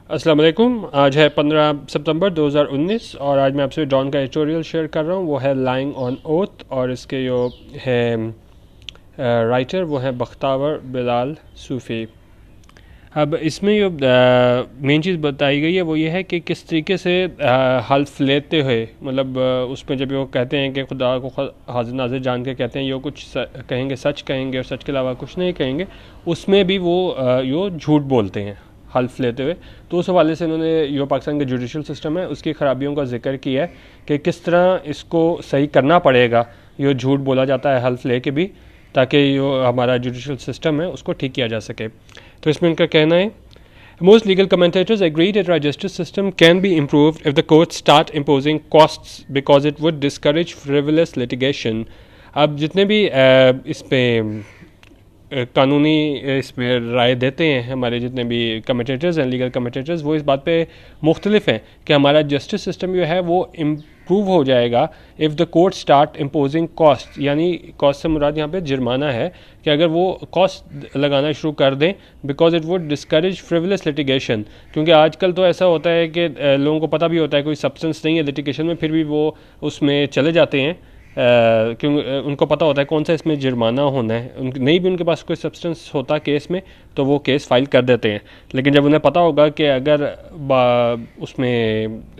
अस्सलाम वालेकुम। आज है 15 सितंबर 2019 और आज मैं आपसे डॉन का एडिटोरियल शेयर कर रहा हूँ। वो है लाइंग ऑन ओथ और इसके जो है राइटर वो है बख्तावर बिलाल सूफ़ी। अब इसमें जो मेन चीज़ बताई गई है वो ये है कि किस तरीके से हल्फ लेते हुए, मतलब उसमें जब वो कहते हैं कि खुदा को हाजिर नाज़िर जान के कहते हैं यो कुछ कहेंगे सच कहेंगे और सच के अलावा कुछ नहीं कहेंगे, उसमें भी वो यो झूठ बोलते हैं हल्फ लेते हुए। तो उस हवाले से उन्होंने जो पाकिस्तान का जुडिशल सिस्टम है उसकी ख़राबियों का जिक्र किया है कि किस तरह इसको सही करना पड़ेगा, यो झूठ बोला जाता है हल्फ ले के भी, ताकि जो हमारा जुडिशल सिस्टम है उसको ठीक किया जा सके। तो इसमें उनका कहना है, most legal commentators agree that our justice system can be improved if the courts start imposing costs because it would discourage frivolous litigation। अब जितने भी इस पे कानूनी इसमें राय देते हैं हमारे जितने भी कमेंटेटर्स हैं, लीगल कमेंटेटर्स, वो इस बात पे मुख्तलिफ हैं कि हमारा जस्टिस सिस्टम जो है वो इम्प्रूव हो जाएगा if the court start imposing cost, यानी कॉस्ट से मुराद यहाँ पे जुर्माना है कि अगर वो कॉस्ट लगाना शुरू कर दें, because it would discourage frivolous litigation. क्योंकि आजकल तो ऐसा होता है कि लोगों को पता भी होता है कोई सब्सटेंस नहीं है लिटिगेशन में, फिर भी वो उसमें चले जाते हैं क्योंकि उनको पता होता है कौन सा इसमें जुर्माना होना है। नहीं भी उनके पास कोई सब्सटेंस होता केस में तो वो केस फाइल कर देते हैं। लेकिन जब उन्हें पता होगा कि अगर उसमें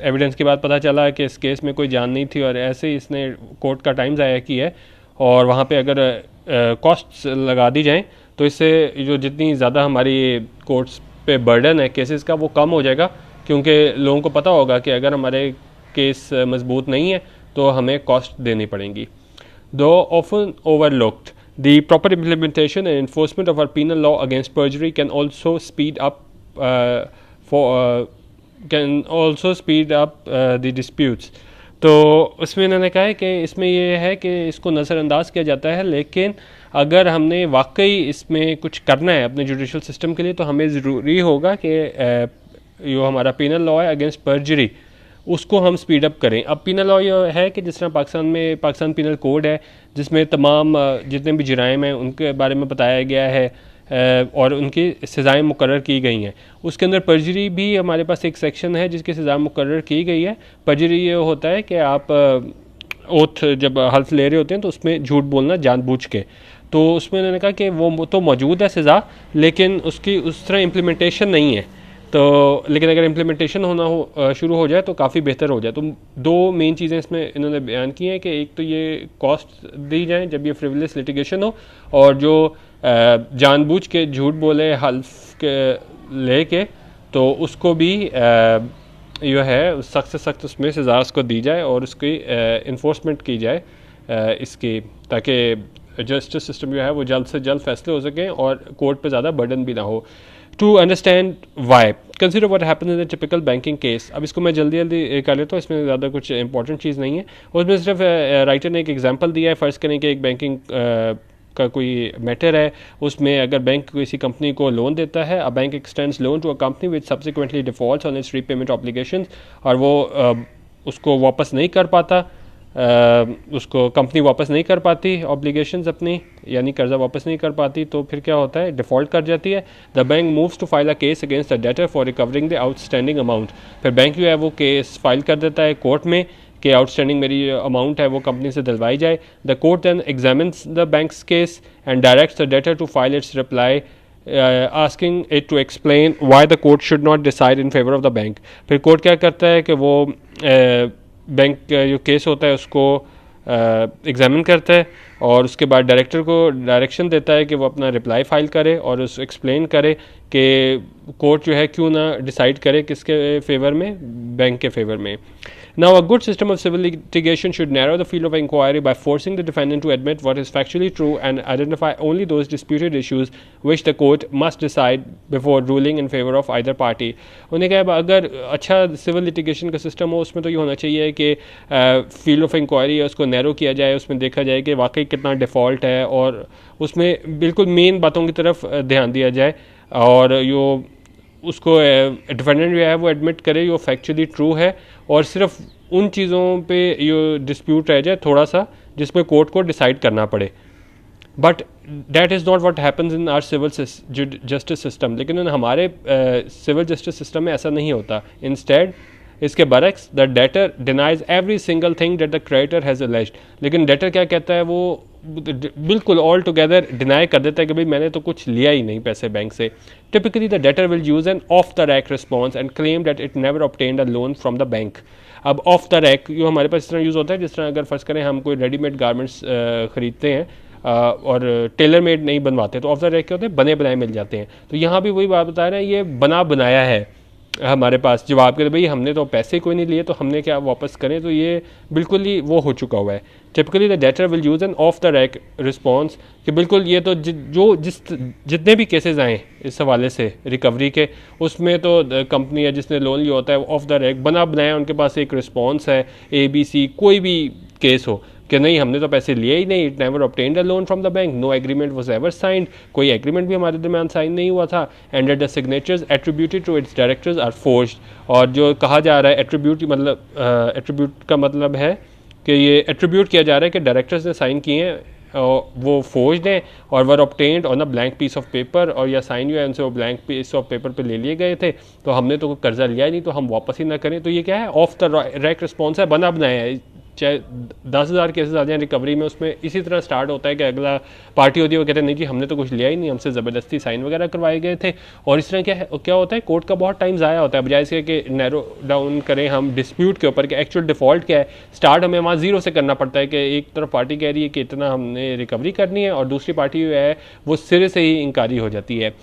एविडेंस के बाद पता चला कि इस केस में कोई जान नहीं थी और ऐसे ही इसने कोर्ट का टाइम ज़ाया किया है और वहाँ पे अगर कॉस्ट्स लगा दी जाएं तो इससे जो जितनी ज़्यादा हमारी कोर्ट्स पे बर्डन है केसेस का वो कम हो जाएगा, क्योंकि लोगों को पता होगा कि अगर हमारे केस मजबूत नहीं है तो हमें कॉस्ट देनी पड़ेंगी। दो often overlooked, the proper implementation and enforcement of our penal law against perjury can also speed up the disputes। तो उसमें इन्होंने कहा है कि इसमें ये है कि इसको नज़रअंदाज किया जाता है, लेकिन अगर हमने वाकई इसमें कुछ करना है अपने जुडिशल सिस्टम के लिए तो हमें ज़रूरी होगा कि जो हमारा पेनल लॉ है अगेंस्ट पर्जरी उसको हम स्पीड अप करें। अब पीनल लॉ ये है कि जिस तरह पाकिस्तान में पाकिस्तान पीनल कोड है जिसमें तमाम जितने भी जराइम हैं उनके बारे में बताया गया है और उनकी सज़ाएँ मुकर्रर की गई हैं। उसके अंदर पर्जरी भी हमारे पास एक सेक्शन है जिसकी सज़ा मुकर्रर की गई है। पर्जरी ये होता है कि आप ओथ जब हल्फ ले रहे होते हैं तो उसमें झूठ बोलना जानबूझ के, तो उसमें उन्होंने कहा कि वो तो मौजूद है सज़ा, लेकिन उसकी उस तरह इम्प्लीमेंटेशन नहीं है। तो लेकिन अगर इम्प्लीमेंटेशन होना शुरू हो जाए तो काफ़ी बेहतर हो जाए। तो दो मेन चीज़ें इसमें इन्होंने बयान की हैं कि एक तो ये कॉस्ट दी जाए जब ये फ्रिवलेस लिटिगेशन हो, और जो जानबूझ के झूठ बोले हल्फ के लेके तो उसको भी जो है सख्त से सख्त उसमें सज़ा उसको दी जाए और उसकी इन्फोर्समेंट की जाए इसकी, ताकि जस्टिस सिस्टम जो है वो जल्द से जल्द फैसले हो सकें और कोर्ट पे ज़्यादा बर्डन भी ना हो। To understand why consider what happens in a typical banking case. अब इसको मैं जल्दी जल्दी कर लेता हूँ, इसमें ज़्यादा कुछ इंपॉर्टेंट चीज़ नहीं है। उसमें सिर्फ राइटर ने एक एग्जांपल दिया है। फ़र्ज़ करें कि एक बैंकिंग का कोई मैटर है, उसमें अगर बैंक किसी कंपनी को लोन देता है, a bank extends loan to a company which subsequently defaults on its repayment obligations, और वो उसको वापस नहीं कर पाता, उसको कंपनी वापस नहीं कर पाती ऑब्लिगेशंस अपनी, यानी कर्जा वापस नहीं कर पाती, तो फिर क्या होता है, डिफ़ॉल्ट कर जाती है। The bank moves to file a case against the debtor for recovering the outstanding amount. फिर बैंक जो है वो केस फाइल कर देता है कोर्ट में कि आउटस्टैंडिंग मेरी अमाउंट है वो कंपनी से दिलवाई जाए। The court then examines the bank's case and directs the debtor to file its reply asking it to explain why the court should not decide in favor of the bank। फिर court क्या करता है कि वो bank जो case होता है उसको एग्जामिन करता है और उसके बाद डायरेक्टर को डायरेक्शन देता है कि वो अपना रिप्लाई फाइल करे और उस एक्सप्लेन करे कि कोर्ट जो है क्यों ना डिसाइड करे किसके फेवर में, बैंक के फेवर में। Now, a good system of civil litigation should narrow the field of inquiry by forcing the defendant to admit what is factually true and identify only those disputed issues which the court must decide before ruling in favor of either party। उन्हें कहा अगर अच्छा civil litigation का system हो उसमें तो ये होना चाहिए कि फील्ड ऑफ इंक्वायरी है उसको नैरो किया जाए, उसमें देखा जाए कि वाकई कितना डिफ़ॉल्ट है और उसमें बिल्कुल मेन बातों की तरफ ध्यान दिया जाए, और जो उसको डिफेंडेंट जो है वो एडमिट करे जो फैक्चुअली ट्रू है, और सिर्फ उन चीज़ों पे ये डिस्प्यूट रह जाए थोड़ा सा जिसमें कोर्ट को डिसाइड करना पड़े। But that is not what happens in our civil justice system. लेकिन हमारे सिविल जस्टिस सिस्टम में ऐसा नहीं होता। इंस्टेड इसके बरक्स the debtor denies every single thing that the creditor has alleged. लेकिन डेटर क्या कहता है, वो बिल्कुल ऑल टुगेदर डिनाई कर देता है कि भाई मैंने तो कुछ लिया ही नहीं पैसे बैंक से। Typically the debtor will use N of the rack response and claim that it never obtained a loan from the bank. अब ऑफ द रैक जो हमारे पास इस तरह यूज़ होता है जिस तरह अगर फर्स्ट करें हम कोई रेडीमेड गारमेंट्स खरीदते हैं और टेलर मेड नहीं बनवाते, तो ऑफ द रैक क्या होते हैं, बने बनाए मिल जाते हैं। तो यहाँ भी वही बात बता रहे हैं, ये बना बनाया है हमारे पास जवाब के, भाई हमने तो पैसे कोई नहीं लिए तो हमने क्या वापस करें, तो ये बिल्कुल ही वो हो चुका हुआ है। Typically the debtor will use N of the rack response कि बिल्कुल ये तो जितने भी केसेस आए इस हवाले से रिकवरी के, उसमें तो कंपनी है जिसने लोन लिया होता है ऑफ द रैक बना बनाया, उनके पास एक रिस्पॉन्स है ABC, कोई भी केस हो कि नहीं हमने तो पैसे लिए ही नहीं, it never obtained a loan from the bank, no agreement was ever signed, कोई एग्रीमेंट भी हमारे दरमियान साइन नहीं हुआ था, and the signatures attributed to its directors are forged. और जो कहा जा रहा है एट्रीब्यूट मतलब एट्रीब्यूट का मतलब है कि ये एट्रीब्यूट किया जा रहा है कि डायरेक्टर्स ने साइन किए हैं वो फोर्ज्ड हैं और were obtained on a blank piece of paper, और या साइन हुआ है उनसे वो ब्लैंक पीस ऑफ पेपर पे ले लिए गए थे, तो हमने तो कर्जा लिया ही नहीं तो हम वापस ही ना करें। तो ये क्या है, ऑफ द रैक रिस्पॉन्स है, बना बनाया है। चाहे 10,000 केसेस आ जाए रिकवरी में, उसमें इसी तरह स्टार्ट होता है कि अगला पार्टी होती है वो कहते हैं नहीं जी हमने तो कुछ लिया ही नहीं, हमसे ज़बरदस्ती साइन वगैरह करवाए गए थे। और इस तरह क्या होता है, कोर्ट का बहुत टाइम ज़ाया होता है, बजाय इसके कि नैरो डाउन करें हम डिस्प्यूट के ऊपर कि एक्चुअल डिफ़ॉल्ट क्या है। स्टार्ट हमें वहाँ ज़ीरो से करना पड़ता है कि एक तरफ पार्टी कह रही है कि इतना हमने रिकवरी करनी है और दूसरी पार्टी जो है वो सिरे से ही इंकारी हो जाती है।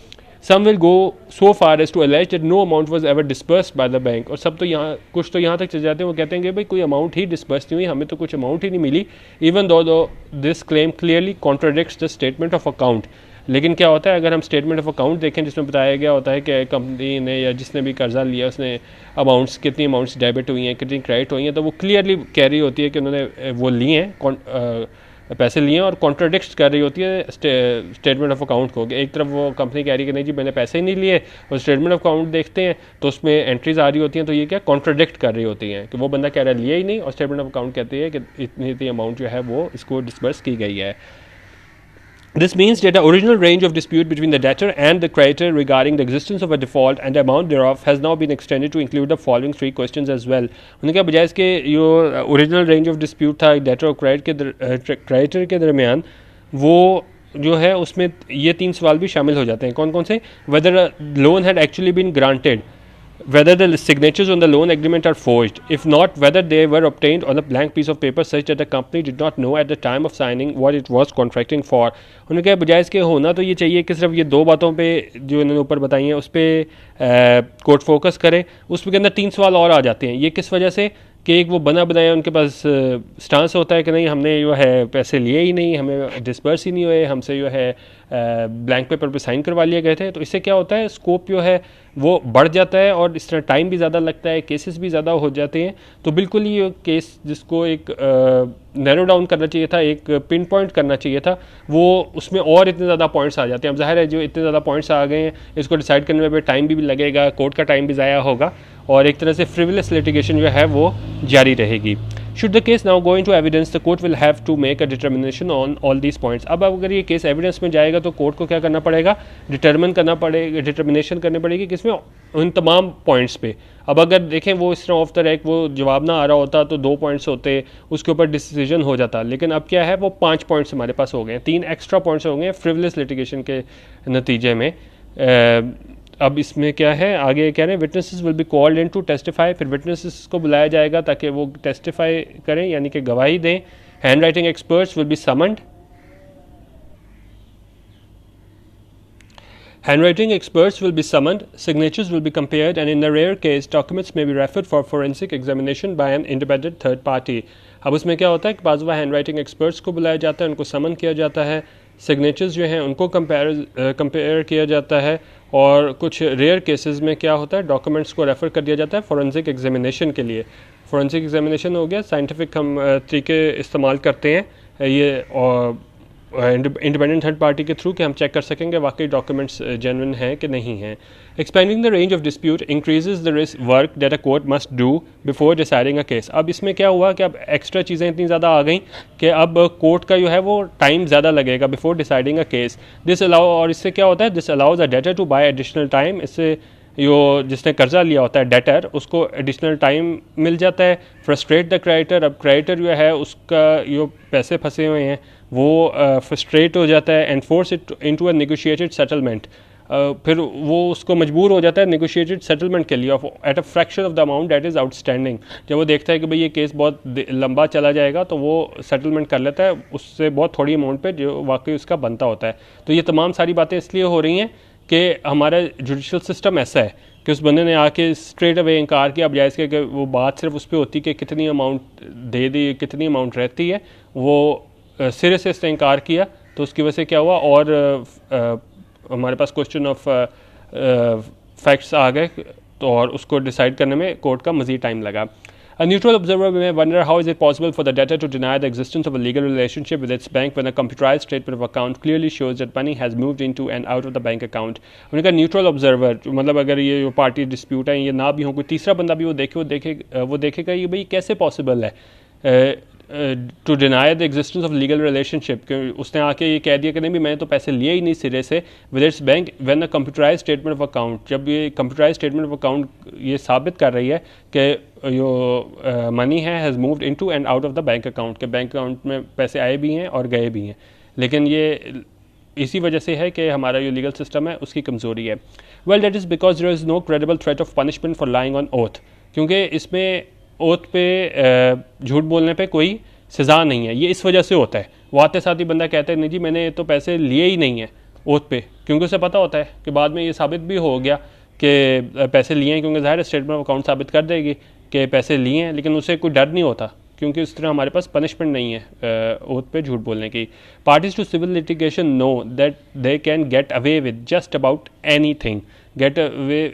Some will go so far as to allege that no amount was ever disbursed by the bank। और सब तो यहाँ कुछ तो यहाँ तक चले जाते हैं, वो कहते हैं कि भाई कोई अमाउंट ही डिस्बर्स नहीं हुई, हमें तो कुछ अमाउंट ही नहीं मिली, even though this claim clearly contradicts the statement of account. लेकिन क्या होता है, अगर हम स्टेटमेंट ऑफ अकाउंट देखें जिसमें बताया गया होता है कि कंपनी ने या जिसने भी कर्जा लिया उसने अमाउंट्स कितनी अमाउंट्स डेबिट हुई हैं कितनी क्रेडिट हुई हैं, तो वो क्लियरली कह रही होती है कि उन्होंने वो लिए हैं पैसे लिए और कॉन्ट्राडिक्ट कर रही होती है स्टेटमेंट ऑफ अकाउंट को। एक तरफ वो कंपनी कह रही है कि नहीं जी मैंने पैसे ही नहीं लिए, और स्टेटमेंट ऑफ अकाउंट देखते हैं तो उसमें एंट्रीज आ रही होती हैं, तो ये क्या कॉन्ट्राडिक्ट कर रही होती हैं कि वो बंदा कह रहा है लिए ही नहीं और स्टेटमेंट ऑफ अकाउंट कहती है कि इतनी अमाउंट जो है वो इसको डिस्बर्स की गई है। This means that the original range of dispute between the debtor and the creditor regarding the existence of a default and the amount thereof has now been extended to include the following three questions as well। उन्होंने कहा बजाय इसके जो original range of dispute था debtor और creditor के दरमियान, वो जो है उसमें ये 3 सवाल भी शामिल हो जाते हैं। कौन कौन से, whether a loan had actually been granted, whether the signatures on the loan agreement are forged, if not whether they were obtained on a blank piece of paper such that the company did not know at the time of signing what it was contracting for। उन्होंने कहा बजाय इसके होना तो ये चाहिए कि सिर्फ ये 2 बातों पे जो इन्होंने ऊपर बताई हैं उस पर कोर्ट फोकस करे। उसके अंदर 3 सवाल और आ जाते हैं। ये किस वजह से कि एक वो बना बनाया उनके पास स्टांस होता है कि नहीं हमने जो है पैसे लिए ही नहीं, हमें डिस्बर्स ही नहीं हुए, हमसे जो है ब्लैंक पेपर पे साइन करवा लिए गए थे। तो इससे क्या होता है, स्कोप जो है वो बढ़ जाता है और इस तरह टाइम भी ज़्यादा लगता है, केसेस भी ज़्यादा हो जाते हैं। तो बिल्कुल ये केस जिसको एक नैरो डाउन करना चाहिए था, एक पिन पॉइंट करना चाहिए था, वो उसमें और इतने ज़्यादा पॉइंट्स आ जाते हैं। अब जाहिर है जो इतने ज़्यादा पॉइंट्स आ गए हैं इसको डिसाइड करने में टाइम भी लगेगा, कोर्ट का टाइम भी ज़ाया होगा और एक तरह से फ्रिवलेस लिटिगेशन जो है वो जारी रहेगी। Should the case now go into evidence, the court will have to make a determination on all these points। अब अगर ये केस एविडेंस में जाएगा तो कोर्ट को क्या करना पड़ेगा, डिटर्मिनेशन करनी पड़ेगी किसमें, उन तमाम पॉइंट्स पे। अब अगर देखें वो इस तरह ऑफ द रैक वो जवाब ना आ रहा होता तो 2 पॉइंट्स होते, उसके ऊपर डिसीजन हो जाता, लेकिन अब क्या है वो 5 पॉइंट्स हमारे पास हो गए, 3 एक्स्ट्रा पॉइंट्स हो गए फ्रिवलेस लिटिगेशन के नतीजे में। अब इसमें क्या है, आगे कह रहे हैं witnesses will be called in to testify, फिर विटनेसेस को बुलाया जाएगा ताकि वो टेस्टिफाई करें यानी कि गवाही दें। Hand writing experts will be summoned, handwriting experts will be summoned, signatures will be compared, and in the rare case documents may be referred for forensic examination by an independent third party। अब उसमें क्या होता है कि बाज़ hand writing experts को बुलाया जाता है, उनको समन किया जाता है, सिग्नेचर्स जो हैं उनको कंपेयर किया जाता है, और कुछ रेयर केसेस में क्या होता है डॉक्यूमेंट्स को रेफ़र कर दिया जाता है फॉरेंसिक एग्जामिनेशन के लिए। फॉरेंसिक एग्जामिनेशन हो गया, साइंटिफिक हम तरीके इस्तेमाल करते हैं ये, और इंडिपेंडेंट थर्ड पार्टी के थ्रू कि हम चेक कर सकेंगे वाकई डॉक्यूमेंट्स जेन्युइन हैं कि नहीं हैं. Expanding the range of dispute increases the risk work that a court must do before deciding a case. अब इसमें क्या हुआ कि अब एक्स्ट्रा चीज़ें इतनी ज़्यादा आ गई कि अब कोर्ट का जो है वो टाइम ज़्यादा लगेगा before deciding a case. This allow, और इससे क्या होता है, this allows a debtor to buy additional time. इससे जो जिसने कर्जा लिया होता है डेटर, उसको एडिशनल टाइम मिल जाता है. Frustrate the creditor. अब क्रेडिटर जो है उसका जो पैसे फंसे हुए हैं वो फ्रस्ट्रेट हो जाता है. And force it into a negotiated settlement. फिर वो उसको मजबूर हो जाता है नेगोशिएटेड सेटलमेंट के लिए at a fraction of the amount that is outstanding. जब वो देखता है कि भाई ये केस बहुत लंबा चला जाएगा तो वो सेटलमेंट कर लेता है उससे बहुत थोड़ी अमाउंट पे जो वाकई उसका बनता होता है. तो ये तमाम सारी बातें इसलिए हो रही हैं कि हमारा जुडिशल सिस्टम ऐसा है कि उस बंदे ने आके स्ट्रेट अवे इनकार किया, बजाय इसके कि वो बात सिर्फ उस पर होती कि कितनी अमाउंट दे दी, कितनी अमाउंट रहती है, वो सिरे से इसने इनकार किया. तो उसकी वजह से क्या हुआ, और हमारे पास क्वेश्चन ऑफ फैक्ट्स आ गए तो और उसको डिसाइड करने में कोर्ट का मज़ीद टाइम लगा. A neutral observer may wonder how is it possible for the debtor to deny the existence of a legal relationship with its bank when a computerized statement of account clearly shows that money has moved into and out of the bank account. उन्होंने कहा neutral observer मतलब अगर ये जो party dispute है ये ना भी हो, कोई तीसरा बंदा भी वो देखेगा ये भाई कैसे पॉसिबल है to deny the existence of legal relationship. उसने आके ये कह दिया कि नहीं भी मैंने तो पैसे लिए ही नहीं सिरे से with its bank when a computerise statement of account. जब ये कंप्यूटराइज स्टेटमेंट ऑफ अकाउंट ये साबित कर रही है कि जो मनी है has moved into and out of the bank account, के बैंक अकाउंट में पैसे आए भी हैं और गए भी हैं. लेकिन ये इसी वजह से है कि हमारा जो लीगल सिस्टम है उसकी कमज़ोरी है. Well that is because there is no credible threat of punishment for lying on oath. क्योंकि इसमें ओथ पे झूठ बोलने पे कोई सज़ा नहीं है. ये इस वजह से होता है. वो आते साथ ही बंदा कहता है नहीं जी मैंने तो पैसे लिए ही नहीं है ओथ पे, क्योंकि उसे पता होता है कि बाद में ये साबित भी हो गया कि पैसे लिए हैं, क्योंकि ज़ाहिर स्टेटमेंट ऑफ अकाउंट साबित कर देगी कि पैसे लिए हैं. लेकिन उसे कोई डर नहीं होता क्योंकि उस तरह हमारे पास पनिशमेंट नहीं है ओथ पे झूठ बोलने की. Parties to civil litigation know that they can get away with just about anything. Get away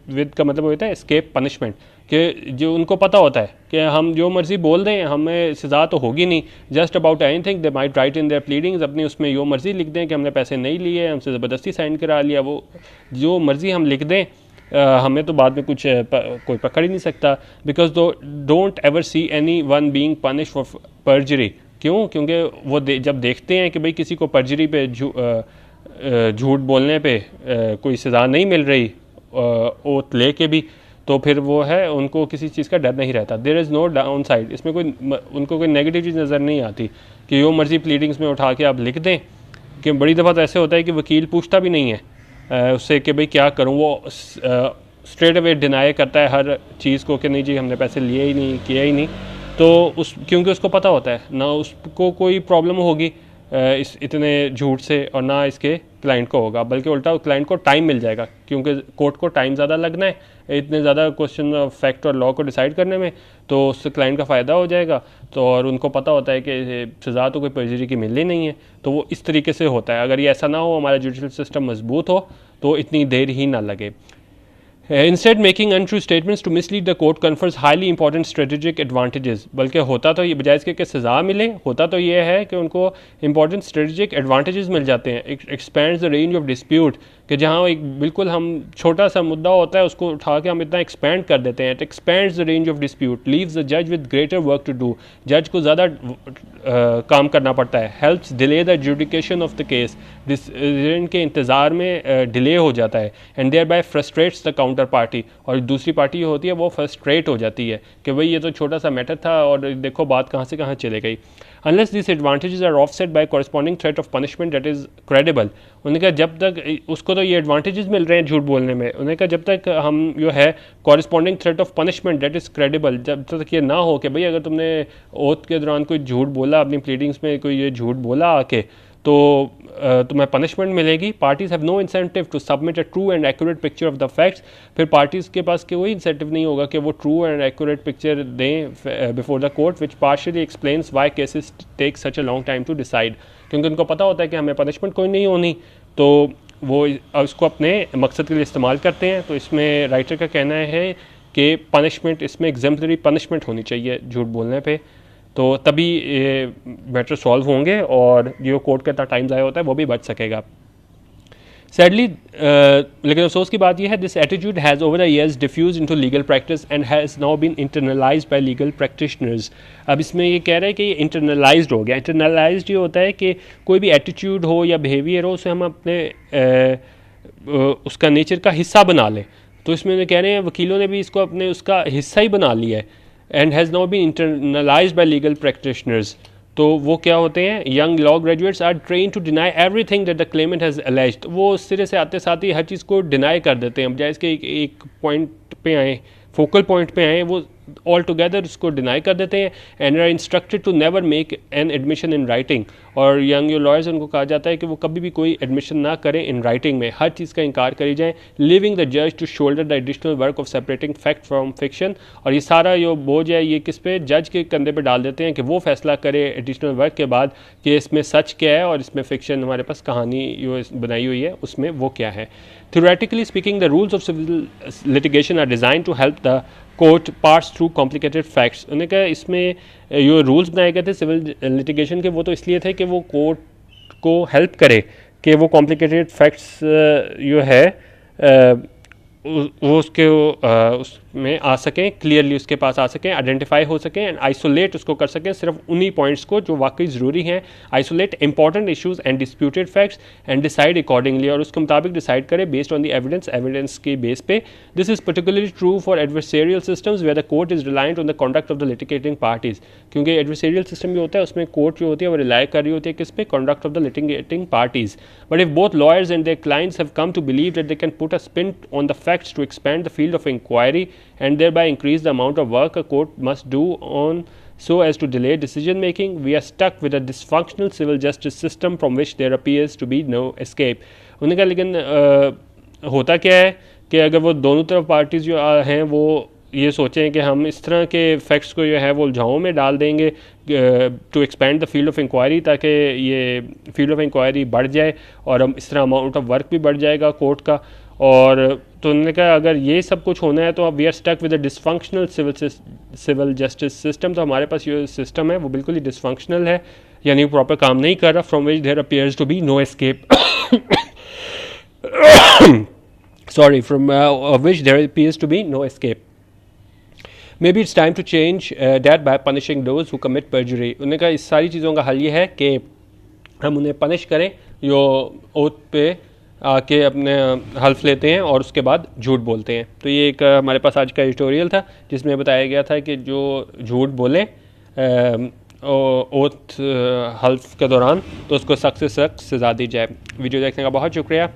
with का मतलब होता है एस्केप पनिशमेंट, कि जो उनको पता होता है कि हम जो मर्ज़ी बोल दें हमें सज़ा तो होगी नहीं. Just about any thing they might right in their pleadings. अपनी उसमें जो मर्ज़ी लिख दें कि हमने पैसे नहीं लिए, हमसे ज़बरदस्ती साइन करा लिया. वो जो मर्ज़ी हम लिख दें हमें तो बाद में कुछ कोई पकड़ ही नहीं सकता. Because don't ever see any one being punish for पर्जरी. क्यों? क्योंकि वो जब देखते हैं कि भाई किसी को पर्जरी पे झूठ बोलने पे कोई सज़ा नहीं मिल रही ओथ ले के भी, तो फिर वो है उनको किसी चीज़ का डर नहीं रहता. There is no downside. इसमें उनको कोई नेगेटिव चीज़ नज़र नहीं आती कि जो मर्ज़ी प्लीडिंग्स में उठा के आप लिख दें. कि बड़ी दफ़ा तो ऐसे होता है कि वकील पूछता भी नहीं है उससे कि भाई क्या करूं, वो स्ट्रेट अवे डिनाई करता है हर चीज़ को कि नहीं जी हमने पैसे लिए ही नहीं, किया ही नहीं. तो क्योंकि उसको पता होता है ना उसको कोई प्रॉब्लम होगी इस इतने झूठ से और ना इसके क्लाइंट को होगा, बल्कि उल्टा क्लाइंट को टाइम मिल जाएगा क्योंकि कोर्ट को टाइम ज़्यादा लगना है इतने ज़्यादा क्वेश्चन ऑफ फैक्ट और लॉ को डिसाइड करने में. तो उससे क्लाइंट का फ़ायदा हो जाएगा. तो और उनको पता होता है कि सज़ा तो कोई पर्जरी की मिलनी नहीं है. तो वो इस तरीके से होता है. अगर ये ऐसा ना हो, हमारा जुडिशल सिस्टम मजबूत हो, तो इतनी देर ही ना लगे. Instead, making untrue statements to mislead the court confers highly important strategic advantages. बल्कि होता तो ये बजाय इसके कि सज़ा मिले, होता तो ये है कि उनको important strategic advantages मिल जाते हैं. Expands the range of dispute, कि जहाँ एक बिल्कुल हम छोटा सा मुद्दा होता है उसको उठा के हम इतना एक्सपेंड कर देते हैं. It expands the range of dispute, leaves the judge with greater work to do. जज को ज़्यादा काम करना पड़ता है. Helps delay the adjudication of the case. Decision के इंतज़ार में डिले हो जाता है. And thereby frustrates the counter party. और दूसरी पार्टी होती है वो फ्रस्ट्रेट हो जाती है कि भाई ये तो छोटा सा मैटर था और देखो बात कहाँ से कहाँ चले गई. Unless these advantages are offset by corresponding threat of punishment that is credible. उन्होंने कहा जब तक उसको तो ये एडवांटेजेस मिल रहे हैं झूठ बोलने में, उन्होंने कहा जब तक हम जो है corresponding threat of punishment that is credible, जब तक ये ना हो कि भाई अगर तुमने ओथ के दौरान कोई झूठ बोला, अपनी प्लीडिंग्स में कोई ये झूठ बोला आके, तो तुम्हें पनिशमेंट मिलेगी. Parties have no incentive to submit a true and accurate picture of the facts. फिर पार्टीज़ के पास कोई इंसेंटिव नहीं होगा कि वो ट्रू एंड एक्यूरेट पिक्चर दें before the court, which partially explains why cases take such a long time to decide. क्योंकि उनको पता होता है कि हमें पनिशमेंट कोई नहीं होनी, तो वो इसको अपने मकसद के लिए इस्तेमाल करते हैं. तो इसमें राइटर का कहना है कि पनिशमेंट, इसमें एग्जाम्पलरी पनिशमेंट होनी चाहिए झूठ बोलने पे. तो तभी ये मैटर सॉल्व होंगे और जो कोर्ट का इतना टाइम ज़ाया होता है वो भी बच सकेगा। सैडली लेकिन अफसोस की बात यह है, this attitude has over the years diffuse into legal practice and has now been internalised by legal practitioners. अब इसमें ये कह रहे हैं कि ये इंटरनलाइज्ड हो गया। इंटरनलाइज्ड ये होता है कि कोई भी एटीट्यूड हो या बिहेवियर हो उसे हम अपने उसका नेचर का हिस्सा बना लें। तो इसमें कह रहे हैं वकीलों ने भी इसको अपने उसका हिस्सा ही बना लिया है। And has now been internalised by legal practitioners. तो वो क्या होते हैं, young law graduates are train to deny everything that the claimant has alleged. वो उस सिरे से आते साथ ही हर चीज़ को डिनाई कर देते हैं। बजाय इसके एक पॉइंट पे आए, फोकल पॉइंट पे आए, वो ऑल टुगेदर उसको डिनाई कर देते हैं and are instructed to never make an admission in writing. और यंग लॉयर्स उनको कहा जाता है कि वो कभी भी कोई एडमिशन ना करें इन राइटिंग में, हर चीज़ का इनकार करी जाए। लिविंग द जज to shoulder the additional work of separating fact from fiction. और ये सारा जो बोझ है ये किस पे, जज के कंधे पे डाल देते हैं कि वो फैसला करे एडिशनल वर्क के बाद कि इसमें सच क्या है और इसमें फिक्शन हमारे पास कहानी जो बनाई हुई है उसमें वो क्या है। Theoretically speaking, the rules of civil litigation are designed to help the court parse through complicated facts। उन्होंने कहा इसमें जो रूल्स बनाए गए थे सिविल लिटिगेशन के वो तो इसलिए थे कि वो कोर्ट को हेल्प करे कि वो कॉम्प्लिकेटेड फैक्ट्स जो है वो उसके उसमें आ सकें, क्लियरली उसके पास आ सकें, आइडेंटिफाई हो सकें एंड आइसोलेट उसको कर सकें सिर्फ उन्हीं पॉइंट्स को जो वाकई ज़रूरी हैं। Isolate important issues and disputed facts and decide accordingly, और उसके मुताबिक डिसाइड करें बेस्ड ऑन द एविडेंस के बेस पे। This is particularly true for adversarial systems where the court is reliant on the conduct of the litigating parties. क्योंकि adversarial system जो होता है उसमें कोर्ट जो होती है वो रिलाई कर रही होती है किस पे, conduct of the litigating parties. But if both lawyers and their clients have come to believe that they can put a spin on the facts to expand the field of inquiry and thereby increase the amount of work a court must do on so as to delay decision making, we are stuck with a dysfunctional civil justice system from which there appears to be no escape। उन्होंने कहा लेकिन होता क्या है कि अगर वो दोनों तरफ पार्टीज जो हैं वो ये सोचें कि हम इस तरह के फैक्ट्स को जो है वो उलझाओं में डाल देंगे to expand the field of inquiry, ताकि ये फील्ड ऑफ इंक्वायरी बढ़ जाए और हम इस तरह अमाउंट ऑफ वर्क भी बढ़ जाएगा कोर्ट का। और तो उन्होंने कहा अगर ये सब कुछ होना है तो we are stuck with a dysfunctional civil justice system. तो हमारे पास ये सिस्टम है वो बिल्कुल ही डिसफंक्शनल है, यानी प्रॉपर काम नहीं कर रहा, from which there appears to be no escape sorry from which there appears to be no escape। Maybe it's time to change that by punishing those who commit perjury। उन्होंने कहा इस सारी चीज़ों का हल ये है कि हम उन्हें पनिश करें जो ओथ पे आके अपने हल्फ लेते हैं और उसके बाद झूठ बोलते हैं। तो ये एक हमारे पास आज का एडिटोरियल था जिसमें बताया गया था कि जो झूठ बोले ओथ हल्फ के दौरान तो उसको सख्त से सख्त सज़ा दी जाए। वीडियो देखने का बहुत शुक्रिया,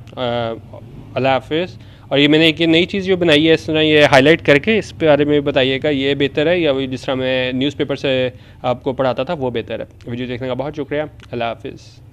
अल्लाह हाफिज़। और ये मैंने एक नई चीज़ जो बनाई है इस तरह ये हाईलाइट करके इस बारे में बताइएगा ये बेहतर है या जिस तरह मैं न्यूज़पेपर से आपको पढ़ाता था वो बेहतर है। वीडियो देखने का बहुत शुक्रिया, अल्लाह हाफिज़।